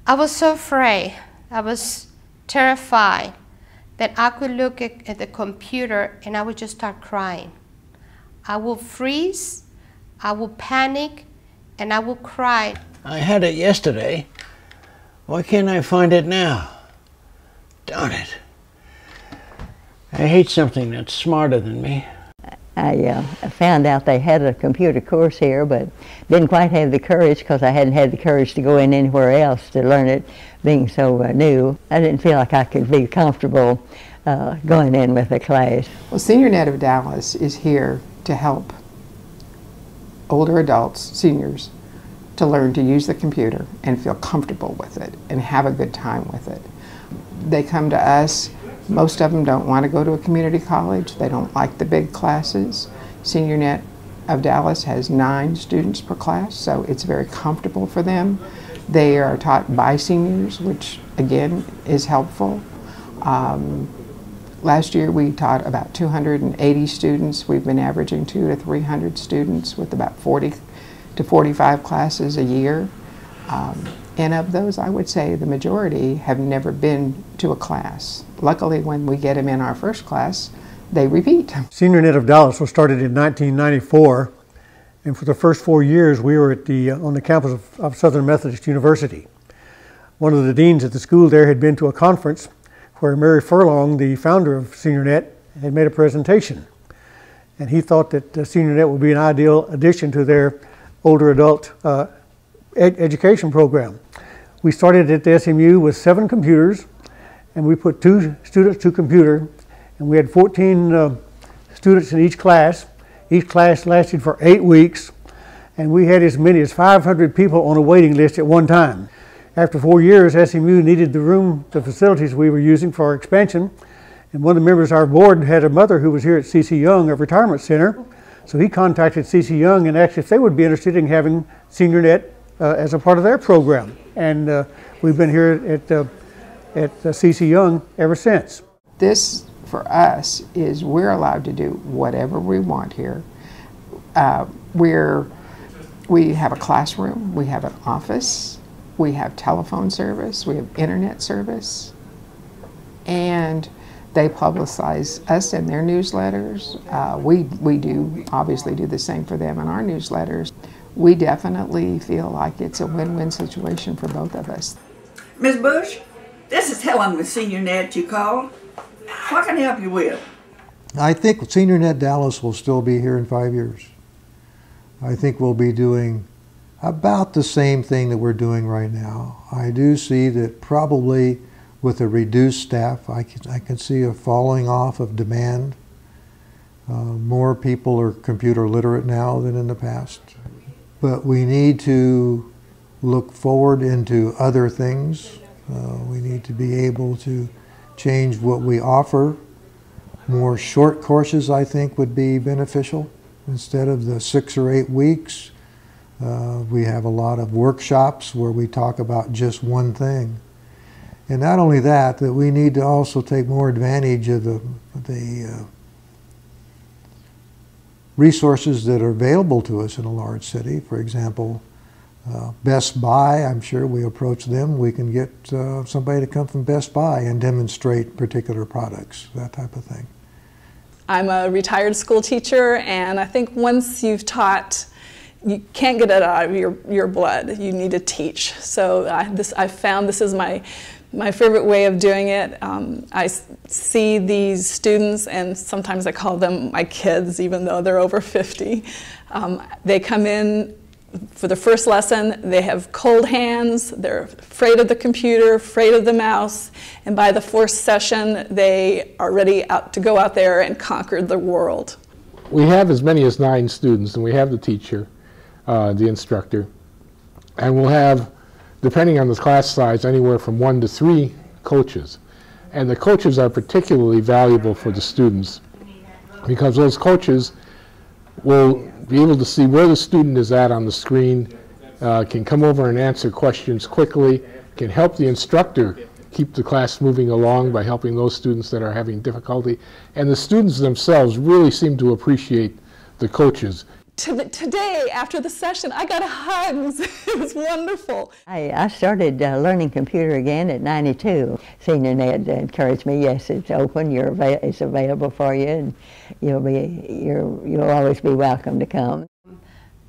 I was so afraid. I was terrified that I could look at the computer and I would just start crying. I will freeze, I will panic, and I will cry. I had it yesterday. Why can't I find it now? Darn it. I hate something that's smarter than me. I found out they had a computer course here, but didn't quite have the courage because I hadn't had the courage to go in anywhere else to learn it, being so new. I didn't feel like I could be comfortable going in with a class. Well, SeniorNet of Dallas is here to help older adults, seniors, to learn to use the computer and feel comfortable with it and have a good time with it. They come to us. Most of them don't want to go to a community college. They don't like the big classes. SeniorNet of Dallas has 9 students per class, so it's very comfortable for them. They are taught by seniors, which again is helpful. Last year we taught about 280 students. We've been averaging 200 to 300 students with about 40 to 45 classes a year. And of those, I would say the majority have never been to a class. Luckily, when we get them in our first class, they repeat. SeniorNet of Dallas was started in 1994, and for the first 4 years we were at on the campus of Southern Methodist University. One of the deans at the school there had been to a conference where Mary Furlong, the founder of SeniorNet, had made a presentation. And he thought that SeniorNet would be an ideal addition to their older adult education program. We started at the SMU with 7 computers, and we put 2 students to computer, and we had 14 students in each class. Each class lasted for 8 weeks, and we had as many as 500 people on a waiting list at one time. After 4 years, SMU needed the facilities we were using for our expansion, and one of the members of our board had a mother who was here at C.C. Young, a retirement center, so he contacted C.C. Young and asked if they would be interested in having SeniorNet as a part of their program. And we've been here at C.C. Young ever since. This, for us, is we're allowed to do whatever we want here. We have a classroom, we have an office, we have telephone service, we have internet service, and they publicize us in their newsletters. We do obviously do the same for them in our newsletters. We definitely feel like it's a win-win situation for both of us. Ms. Bush, this is Helen with SeniorNet you called. What can I help you with? I think SeniorNet Dallas will still be here in 5 years. I think we'll be doing about the same thing that we're doing right now. I do see that probably with a reduced staff, I can see a falling off of demand. More people are computer literate now than in the past. But we need to look forward into other things. We need to be able to change what we offer. More short courses, I think, would be beneficial. Instead of the 6 or 8 weeks, we have a lot of workshops where we talk about just one thing. And not only that, that we need to also take more advantage of the resources that are available to us in a large city. For example, Best Buy, I'm sure we approach them. We can get somebody to come from Best Buy and demonstrate particular products, that type of thing. I'm a retired school teacher, and I think once you've taught, you can't get it out of your blood. You need to teach. So I found this is my favorite way of doing it. I see these students, and sometimes I call them my kids, even though they're over 50. They come in for the first lesson, they have cold hands, they're afraid of the computer, afraid of the mouse, and by the 4th session, they are ready to go out there and conquer the world. We have as many as 9 students, and we have the teacher, the instructor, and we'll have, depending on the class size, anywhere from 1 to 3 coaches. And the coaches are particularly valuable for the students because those coaches will be able to see where the student is at on the screen, can come over and answer questions quickly, can help the instructor keep the class moving along by helping those students that are having difficulty. And the students themselves really seem to appreciate the coaches. Today, after the session, I got hugs. It was wonderful. I started learning computer again at 92. SeniorNet encouraged me, yes, it's open, it's available for you, and you'll always be welcome to come.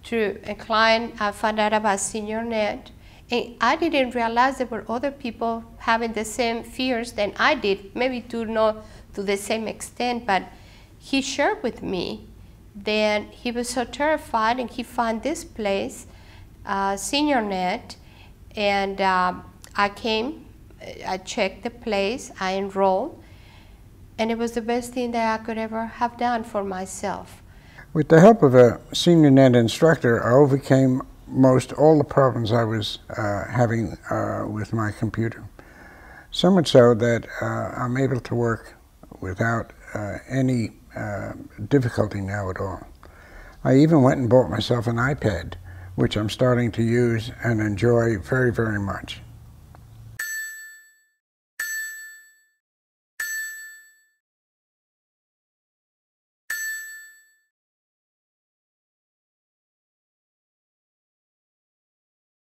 Through a client, I found out about SeniorNet, and I didn't realize there were other people having the same fears than I did, maybe not to the same extent, but he shared with me. Then he was so terrified, and he found this place, SeniorNet, and I came, I checked the place, I enrolled, and it was the best thing that I could ever have done for myself. With the help of a SeniorNet instructor, I overcame most all the problems I was having with my computer. So much so that I'm able to work without any difficulty now at all. I even went and bought myself an iPad, which I'm starting to use and enjoy very, very much.